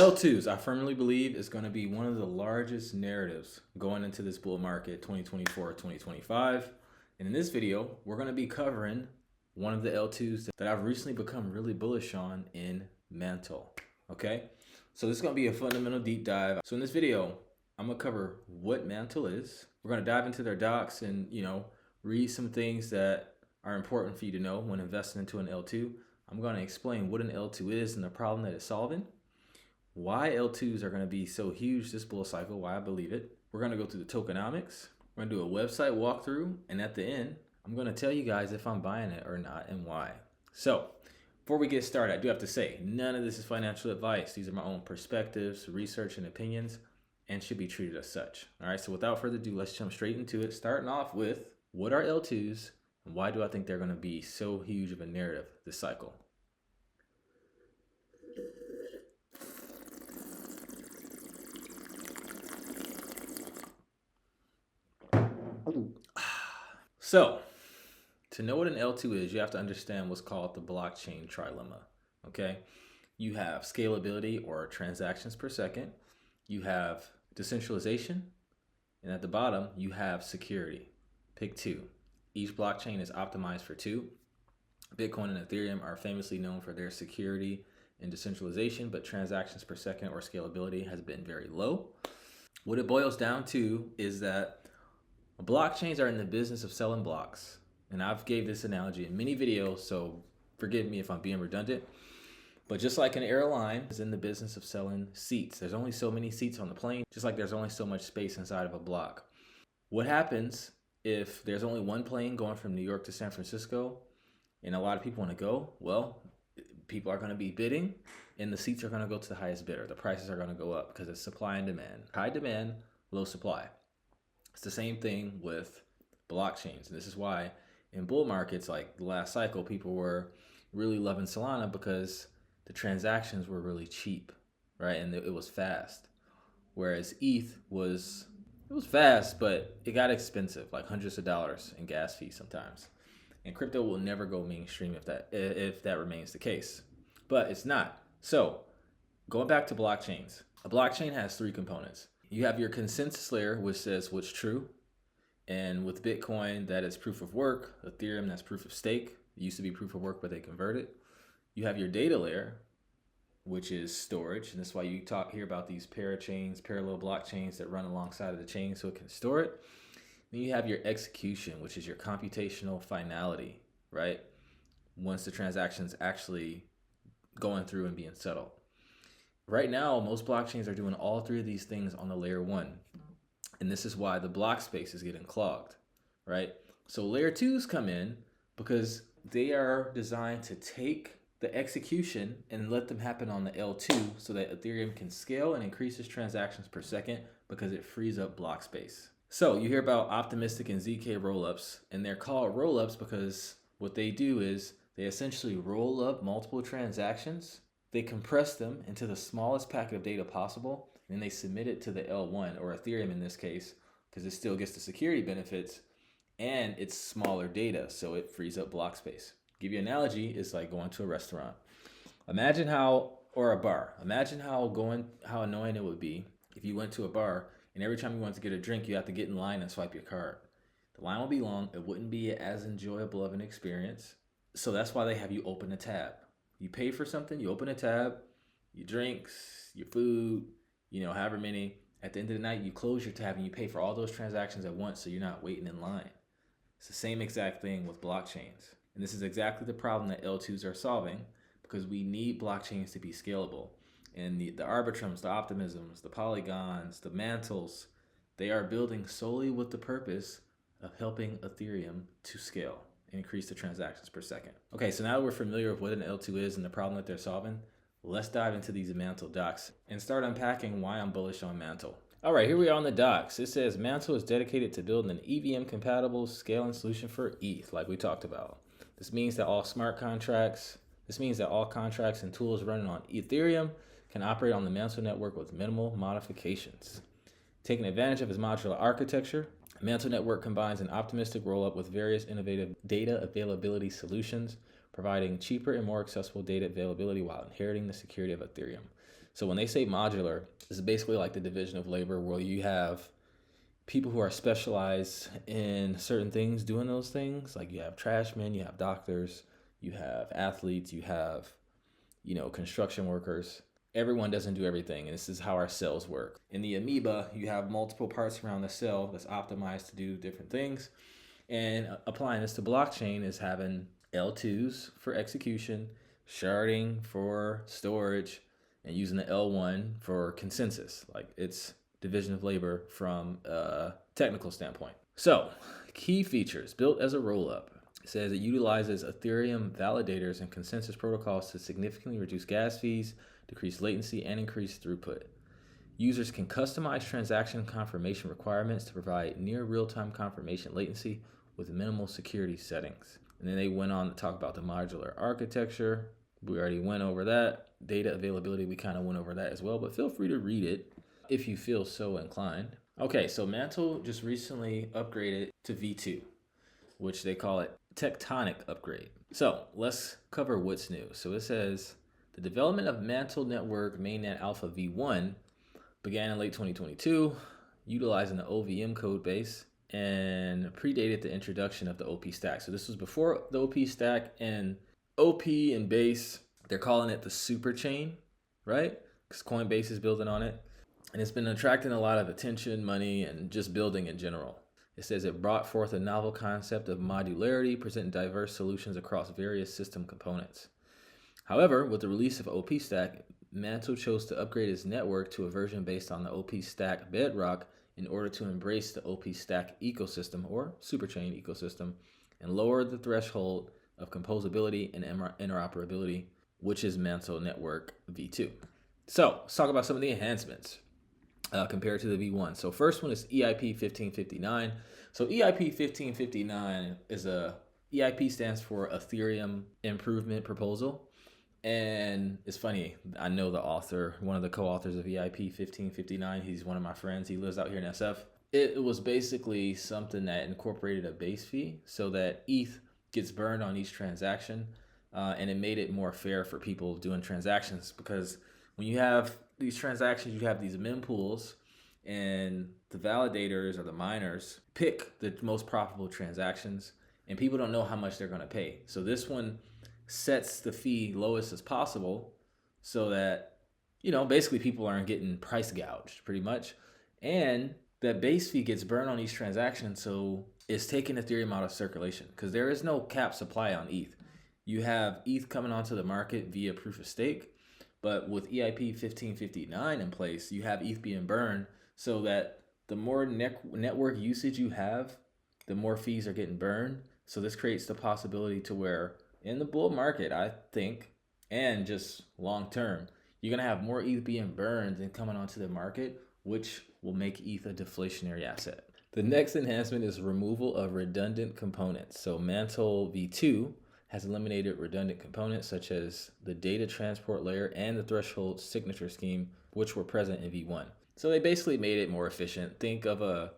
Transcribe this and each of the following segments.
L2s, I firmly believe, is going to be one of the largest narratives going into this bull market 2024, 2025. And in this video, we're going to be covering one of the L2s that I've recently become really bullish on in Mantle. Okay, so this is going to be a fundamental deep dive. So in this video, I'm going to cover what Mantle is. We're going to dive into their docs and, read some things that are important for you to know when investing into an L2. I'm going to explain what an L2 is and the problem that it's solving. Why L2s are going to be so huge this bull cycle, why I believe it. We're going to go through the tokenomics. We're going to do a website walkthrough. And at the end, I'm going to tell you guys if I'm buying it or not and why. So before we get started, I do have to say, none of this is financial advice. These are my own perspectives, research, and opinions, and should be treated as such. All right, so without further ado, let's jump straight into it. Starting off with, what are L2s and why do I think they're going to be so huge of a narrative this cycle? So, to know what an L2 is, you have to understand what's called the blockchain trilemma, okay? You have scalability or transactions per second, you have decentralization, and at the bottom, you have security. Pick two. Each blockchain is optimized for two. Bitcoin and Ethereum are famously known for their security and decentralization, but transactions per second or scalability has been very low. What it boils down to is that blockchains are in the business of selling blocks. And I've gave this analogy in many videos, so forgive me if I'm being redundant. But just like an airline is in the business of selling seats, there's only so many seats on the plane, just like there's only so much space inside of a block. What happens if there's only one plane going from New York to San Francisco and a lot of people want to go? Well, people are going to be bidding and the seats are going to go to the highest bidder. The prices are going to go up because it's supply and demand. High demand, low supply. It's the same thing with blockchains. And this is why in bull markets, like the last cycle, people were really loving Solana because the transactions were really cheap, right? And it was fast. Whereas ETH was fast, but it got expensive, like hundreds of dollars in gas fees sometimes. And crypto will never go mainstream if that remains the case. But it's not. So going back to blockchains, a blockchain has three components. You have your consensus layer, which says what's true. And with Bitcoin, that is proof of work. Ethereum, that's proof of stake. It used to be proof of work, but they converted. You have your data layer, which is storage. And that's why you hear about these parachains, parallel blockchains that run alongside of the chain so it can store it. Then you have your execution, which is your computational finality, right? Once the transaction's actually going through and being settled. Right now, most blockchains are doing all three of these things on the layer one. And this is why the block space is getting clogged, right? So layer twos come in because they are designed to take the execution and let them happen on the L2 so that Ethereum can scale and increase its transactions per second because it frees up block space. So you hear about optimistic and ZK rollups, and they're called rollups because what they do is they essentially roll up multiple transactions. They compress them into the smallest packet of data possible, and then they submit it to the L1 or Ethereum in this case, because it still gets the security benefits and it's smaller data, so it frees up block space. Give you an analogy, it's like going to a restaurant. Or a bar. Imagine how annoying it would be if you went to a bar and every time you wanted to get a drink, you have to get in line and swipe your card. The line will be long. It wouldn't be as enjoyable of an experience. So that's why they have you open a tab. You pay for something, you open a tab, your drinks, your food, however many. At the end of the night, you close your tab and you pay for all those transactions at once so you're not waiting in line. It's the same exact thing with blockchains. And this is exactly the problem that L2s are solving because we need blockchains to be scalable. And the arbitrums, the optimisms, the polygons, the mantles, they are building solely with the purpose of helping Ethereum to scale and increase the transactions per second. Okay, so now that we're familiar with what an L2 is and the problem that they're solving, let's dive into these Mantle docs and start unpacking why I'm bullish on Mantle. All right, here we are on the docs. It says Mantle is dedicated to building an EVM-compatible scaling solution for ETH, like we talked about. This means that all contracts and tools running on Ethereum can operate on the Mantle network with minimal modifications. Taking advantage of its modular architecture, Mantle Network combines an optimistic rollup with various innovative data availability solutions, providing cheaper and more accessible data availability while inheriting the security of Ethereum. So when they say modular, it's basically like the division of labor where you have people who are specialized in certain things doing those things. Like you have trashmen, you have doctors, you have athletes, you have, construction workers. Everyone doesn't do everything, and this is how our cells work. In the amoeba, you have multiple parts around the cell that's optimized to do different things. And applying this to blockchain is having L2s for execution, sharding for storage, and using the L1 for consensus. Like it's division of labor from a technical standpoint. So, key features built as a roll-up. It says it utilizes Ethereum validators and consensus protocols to significantly reduce gas fees, decrease latency, and increase throughput. Users can customize transaction confirmation requirements to provide near real-time confirmation latency with minimal security settings. And then they went on to talk about the modular architecture. We already went over that. Data availability, we kind of went over that as well, but feel free to read it if you feel so inclined. Okay, so Mantle just recently upgraded to V2, which they call it tectonic upgrade. So let's cover what's new. So it says the development of Mantle Network Mainnet Alpha V1 began in late 2022, utilizing the OVM code base and predated the introduction of the OP stack. So this was before the OP stack, and OP and base, they're calling it the super chain, right? Because Coinbase is building on it. And it's been attracting a lot of attention, money, and just building in general. It says it brought forth a novel concept of modularity, presenting diverse solutions across various system components. However, with the release of OP Stack, Mantle chose to upgrade its network to a version based on the OP Stack Bedrock in order to embrace the OP Stack ecosystem or superchain ecosystem and lower the threshold of composability and interoperability, which is Mantle Network V2. So let's talk about some of the enhancements compared to the V1. So first one is EIP 1559. So EIP 1559 is EIP stands for Ethereum Improvement Proposal. And it's funny, I know the author, one of the co-authors of EIP 1559. He's one of my friends. He lives out here in SF. It was basically something that incorporated a base fee so that ETH gets burned on each transaction. And it made it more fair for people doing transactions, because when you have these transactions, you have these mempools, and the validators or the miners pick the most profitable transactions, and people don't know how much they're going to pay. So this one sets the fee lowest as possible so that, basically people aren't getting price gouged pretty much. And that base fee gets burned on each transaction, so it's taking Ethereum out of circulation because there is no cap supply on ETH. You have ETH coming onto the market via proof of stake, but with EIP 1559 in place, you have ETH being burned so that the more network usage you have, the more fees are getting burned. So this creates the possibility to where in the bull market, I think, and just long term, you're going to have more ETH being burned than coming onto the market, which will make ETH a deflationary asset. The next enhancement is removal of redundant components. So Mantle V2 has eliminated redundant components such as the data transport layer and the threshold signature scheme, which were present in V1. So they basically made it more efficient. Think of a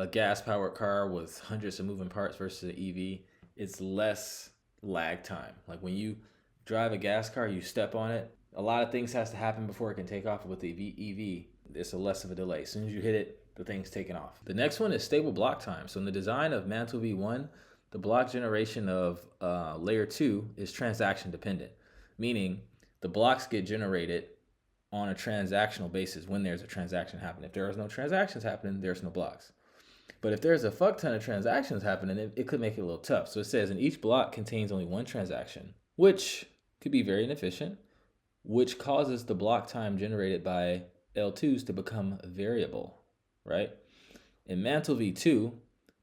gas-powered car with hundreds of moving parts versus an EV. It's less lag time. Like when you drive a gas car, you step on it, a lot of things has to happen before it can take off. With the EV, it's a less of a delay. As soon as you hit it, the thing's taking off. The next one is stable block time. So in the design of Mantle V1, the block generation of layer 2 is transaction dependent, meaning the blocks get generated on a transactional basis when there's a transaction happening. If there is no transactions happening, there's no blocks. But if there's a fuck ton of transactions happening, it could make it a little tough. So it says, and each block contains only one transaction, which could be very inefficient, which causes the block time generated by L2s to become variable, right? In Mantle V2,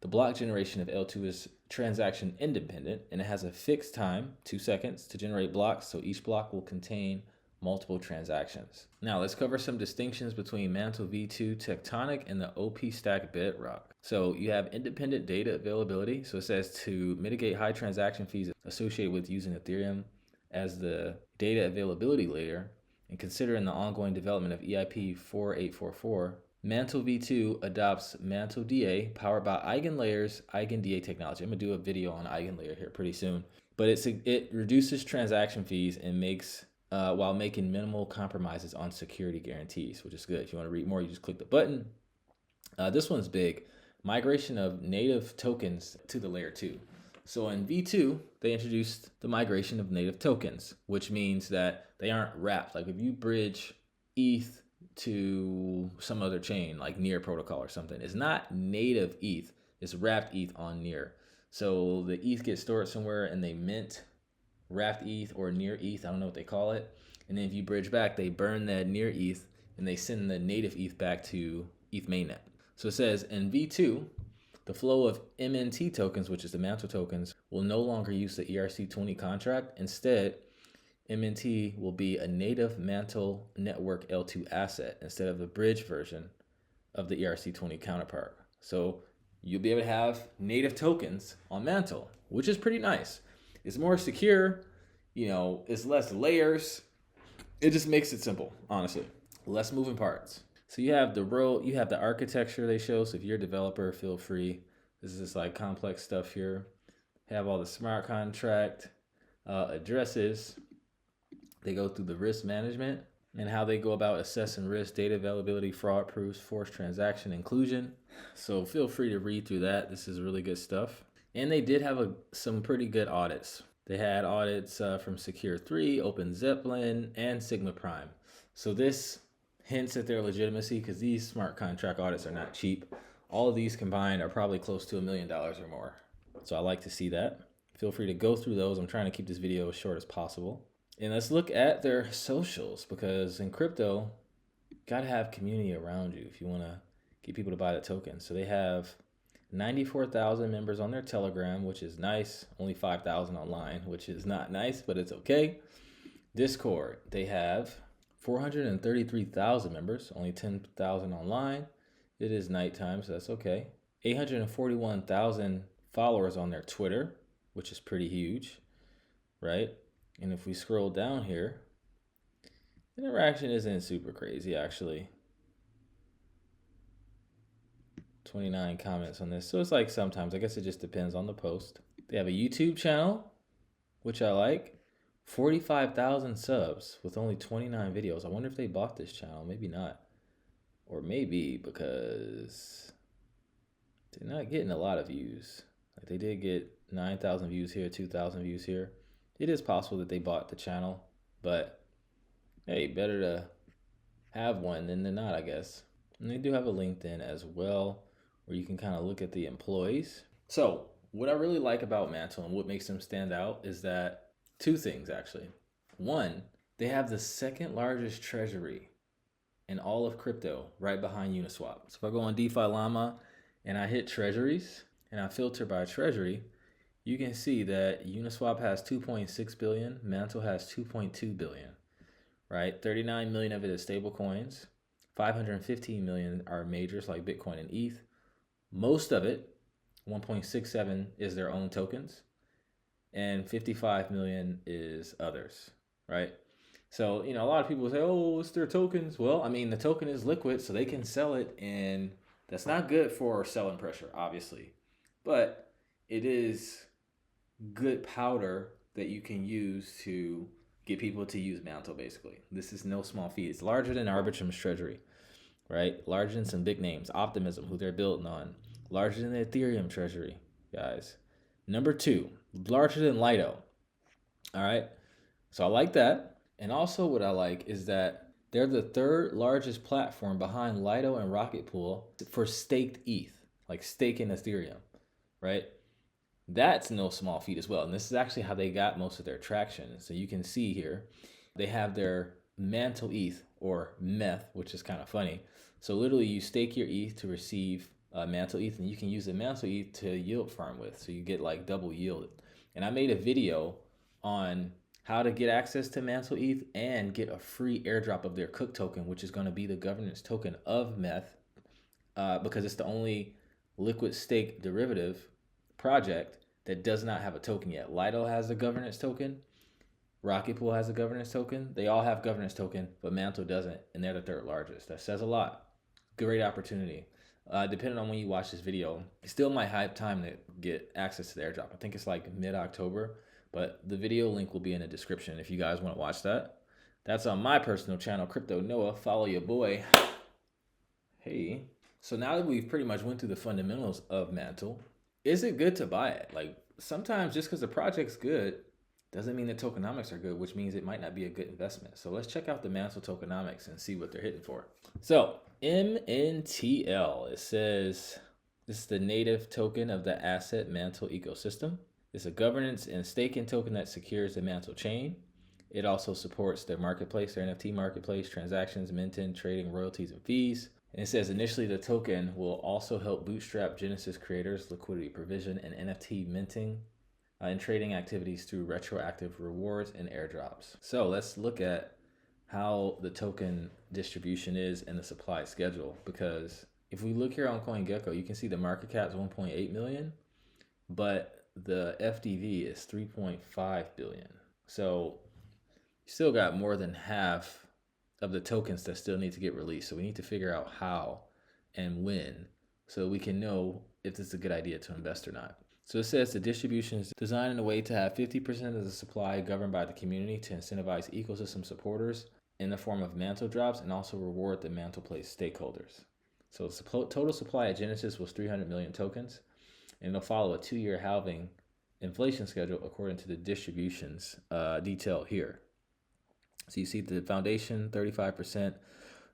the block generation of L2 is transaction independent, and it has a fixed time, 2 seconds, to generate blocks, so each block will contain multiple transactions. Now let's cover some distinctions between Mantle V2 Tectonic and the OP Stack Bedrock. So you have independent data availability. So it says to mitigate high transaction fees associated with using Ethereum as the data availability layer, and considering the ongoing development of EIP 4844, Mantle V2 adopts Mantle DA powered by EigenLayer's EigenDA technology. I'm going to do a video on EigenLayer here pretty soon. But it reduces transaction fees and makes while making minimal compromises on security guarantees, which is good. If you want to read more, you just click the button. This one's big. Migration of native tokens to the layer 2. So in V2, they introduced the migration of native tokens, which means that they aren't wrapped. Like if you bridge ETH to some other chain, like Near protocol or something, it's not native ETH, it's wrapped ETH on Near. So the ETH gets stored somewhere and they mint wrapped ETH or Near ETH, I don't know what they call it. And then if you bridge back, they burn that Near ETH and they send the native ETH back to ETH mainnet. So it says in V2, the flow of MNT tokens, which is the Mantle tokens, will no longer use the ERC20 contract. Instead, MNT will be a native Mantle network L2 asset instead of the bridge version of the ERC20 counterpart. So you'll be able to have native tokens on Mantle, which is pretty nice. It's more secure, it's less layers. It just makes it simple, honestly. Less moving parts. So you have the architecture they show. So if you're a developer, feel free. This is just like complex stuff here. Have all the smart contract addresses. They go through the risk management and how they go about assessing risk, data availability, fraud proofs, forced transaction inclusion. So feel free to read through that. This is really good stuff. And they did have some pretty good audits. They had audits from Secure3, Open Zeppelin, and Sigma Prime. So this hints at their legitimacy because these smart contract audits are not cheap. All of these combined are probably close to $1 million or more. So I like to see that. Feel free to go through those. I'm trying to keep this video as short as possible. And let's look at their socials, because in crypto, you got to have community around you if you want to get people to buy the token. So they have 94,000 members on their Telegram, which is nice. Only 5,000 online, which is not nice, but it's okay. Discord, they have 433,000 members, only 10,000 online. It is nighttime, so that's okay. 841,000 followers on their Twitter, which is pretty huge, right? And if we scroll down here, interaction isn't super crazy, actually. 29 comments on this. So it's like sometimes, I guess it just depends on the post. They have a YouTube channel, which I like. 45,000 subs with only 29 videos. I wonder if they bought this channel. Maybe not. Or maybe because they're not getting a lot of views. Like they did get 9,000 views here, 2,000 views here. It is possible that they bought the channel, but hey, better to have one than not, I guess. And they do have a LinkedIn as well, where you can kind of look at the employees. So what I really like about Mantle and what makes them stand out is that two things, actually. One, they have the second largest treasury in all of crypto, right behind Uniswap. So if I go on DeFi Llama and I hit treasuries and I filter by treasury, you can see that Uniswap has 2.6 billion, Mantle has 2.2 billion, right? 39 million of it is stable coins. 515 million are majors like Bitcoin and ETH. Most of it, 1.67, is their own tokens, and 55 million is others, right? So, a lot of people say, oh, it's their tokens. Well, I mean, the token is liquid, so they can sell it, and that's not good for selling pressure, obviously. But it is good powder that you can use to get people to use Mantle, basically. This is no small feat. It's larger than Arbitrum's treasury, right? Larger than some big names. Optimism, who they're building on. Larger than the Ethereum treasury, guys. Number 2, larger than Lido. All right? So I like that. And also what I like is that they're the third largest platform behind Lido and Rocket Pool for staked ETH, like staking Ethereum, right? That's no small feat as well. And this is actually how they got most of their traction. So you can see here, they have their Mantle ETH, or METH, which is kind of funny. So literally you stake your ETH to receive Mantle ETH, and you can use the Mantle ETH to yield farm with. So you get like double yield. And I made a video on how to get access to Mantle ETH and get a free airdrop of their Cook token, which is going to be the governance token of METH, because it's the only liquid stake derivative project that does not have a token yet. Lido has a governance token. Rocket Pool has a governance token. They all have governance token, but Mantle doesn't, and they're the third largest. That says a lot. Great opportunity. Depending on when you watch this video, it still might have time to get access to the airdrop. I think it's like mid-October, but the video link will be in the description if you guys want to watch that. That's on my personal channel, Crypto Noah. Follow your boy. Hey. So now that we've pretty much went through the fundamentals of Mantle, is it good to buy it? Like sometimes just because the project's good doesn't mean the tokenomics are good, which means it might not be a good investment. So let's check out the Mantle tokenomics and see what they're hitting for. So MNTL, it says this is the native token of the asset Mantle ecosystem. It's a governance and staking token that secures the Mantle chain. It also supports their marketplace, their NFT marketplace, transactions, minting, trading, royalties, and fees. And it says initially the token will also help bootstrap Genesis creators, liquidity provision, and NFT minting and trading activities through retroactive rewards and airdrops. So let's look at how the token distribution is and the supply schedule, because if we look here on CoinGecko, you can see the market cap is 1.8 million, but the FDV is 3.5 billion. So you still got more than half of the tokens that still need to get released. So we need to figure out how and when so we can know if this is a good idea to invest or not. So it says the distribution is designed in a way to have 50% of the supply governed by the community to incentivize ecosystem supporters in the form of Mantle drops and also reward the Mantle Place stakeholders. So the total supply at Genesis was 300 million tokens, and it'll follow a 2-year halving inflation schedule according to the distributions detailed here. So you see the foundation, 35%,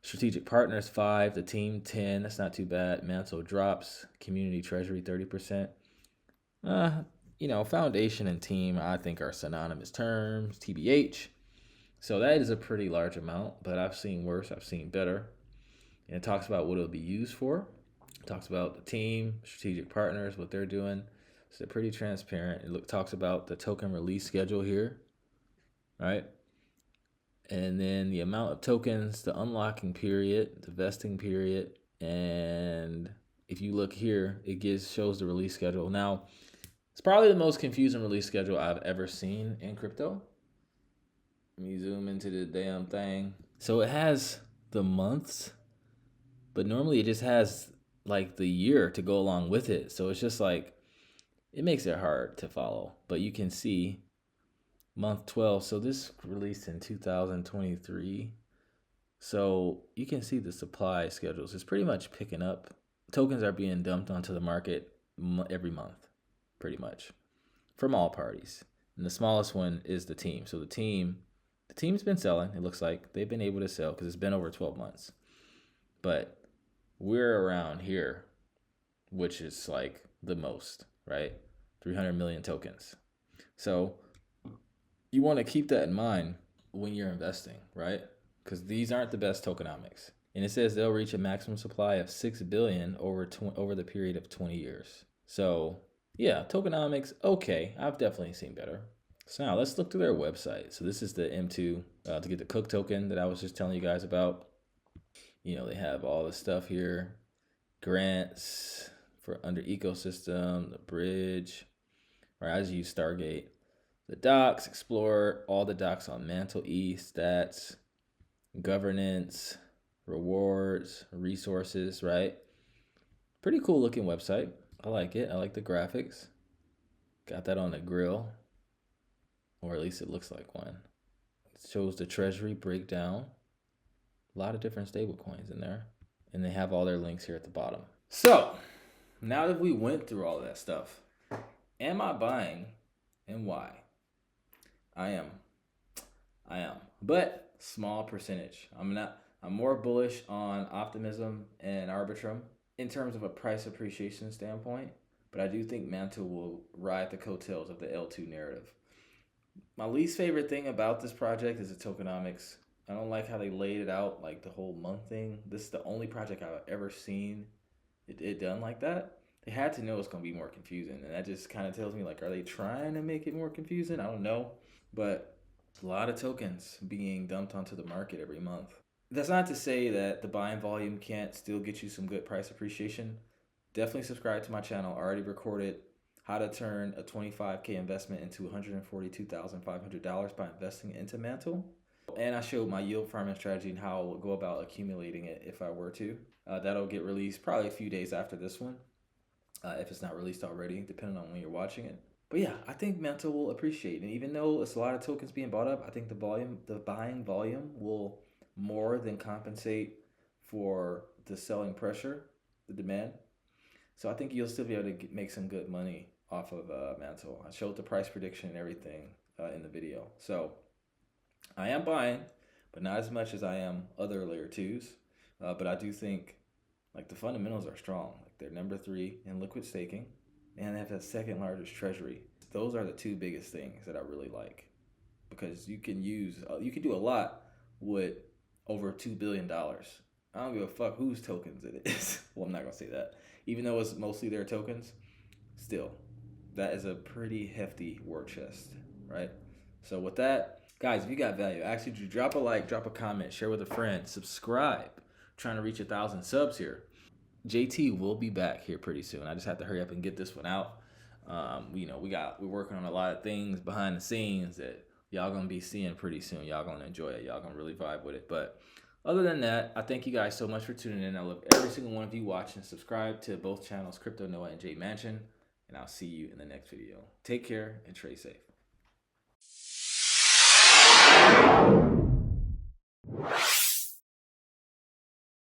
strategic partners, 5%, the team, 10%, that's not too bad. Mantle drops, community treasury, 30%. Foundation and team, I think are synonymous terms, TBH. So that is a pretty large amount, but I've seen worse, I've seen better. And it talks about what it'll be used for. It talks about the team, strategic partners, what they're doing. So they're pretty transparent. It talks about the token release schedule here, right? And then the amount of tokens, the unlocking period, the vesting period, and if you look here, it shows the release schedule. Now, it's probably the most confusing release schedule I've ever seen in crypto. Let me zoom into the damn thing. So it has the months, but normally it just has like the year to go along with it. So it's just like, it makes it hard to follow, but you can see month 12. So this released in 2023. So you can see the supply schedules. It's pretty much picking up. Tokens are being dumped onto the market every month, pretty much, from all parties. And the smallest one is the team. So the team's been selling. It looks like they've been able to sell because it's been over 12 months. But we're around here, which is like the most, right? 300 million tokens. So you want to keep that in mind when you're investing, right? Because these aren't the best tokenomics. And it says they'll reach a maximum supply of 6 billion over the period of 20 years. So yeah, tokenomics, okay. I've definitely seen better. So now let's look through their website. So this is the M2 to get the Cook token that I was just telling you guys about. They have all the stuff here. Grants for under ecosystem, the bridge, or as you use Stargate. The docs, explore all the docs on Mantle E, stats, governance, rewards, resources, right? Pretty cool looking website. I like it. I like the graphics. Got that on the grill, or at least it looks like one. It shows the treasury breakdown. A lot of different stable coins in there. And they have all their links here at the bottom. So, now that we went through all that stuff, am I buying and why? I am. But small percentage. I'm more bullish on optimism and arbitrum in terms of a price appreciation standpoint, but I do think Mantle will ride the coattails of the L2 narrative. My least favorite thing about this project is the tokenomics. I don't like how they laid it out, like the whole month thing. This is the only project I've ever seen it done like that. They had to know it's going to be more confusing, and that just kind of tells me, like, are they trying to make it more confusing? I don't know, but a lot of tokens being dumped onto the market every month. That's not to say that the buying volume can't still get you some good price appreciation. Definitely subscribe to my channel. I already recorded how to turn a $25K investment into $142,500 by investing into Mantle. And I showed my yield farming strategy and how I will go about accumulating it if I were to. That'll get released probably a few days after this one, if it's not released already, depending on when you're watching it. But yeah, I think Mantle will appreciate. And even though it's a lot of tokens being bought up, I think the buying volume will more than compensate for the selling pressure, the demand. So I think you'll still be able to make some good money off of Mantle. I showed the price prediction and everything in the video. So I am buying, but not as much as I am other layer twos. But I do think like the fundamentals are strong. Like they're number 3 in liquid staking, and they have the second largest treasury. Those are the two biggest things that I really like because you can do a lot with over $2 billion. I don't give a fuck whose tokens it is. Well, I'm not gonna say that. Even though it's mostly their tokens, still, that is a pretty hefty war chest, right? So with that, guys, if you got value, actually drop a like, drop a comment, share with a friend, subscribe. I'm trying to reach 1,000 subs here. JT will be back here pretty soon. I just have to hurry up and get this one out. We're working on a lot of things behind the scenes that y'all gonna be seeing pretty soon. Y'all gonna enjoy it. Y'all gonna really vibe with it. But other than that, I thank you guys so much for tuning in. I love every single one of you watching. Subscribe to both channels, Crypto Noah and J Mansion, and I'll see you in the next video. Take care and trade safe.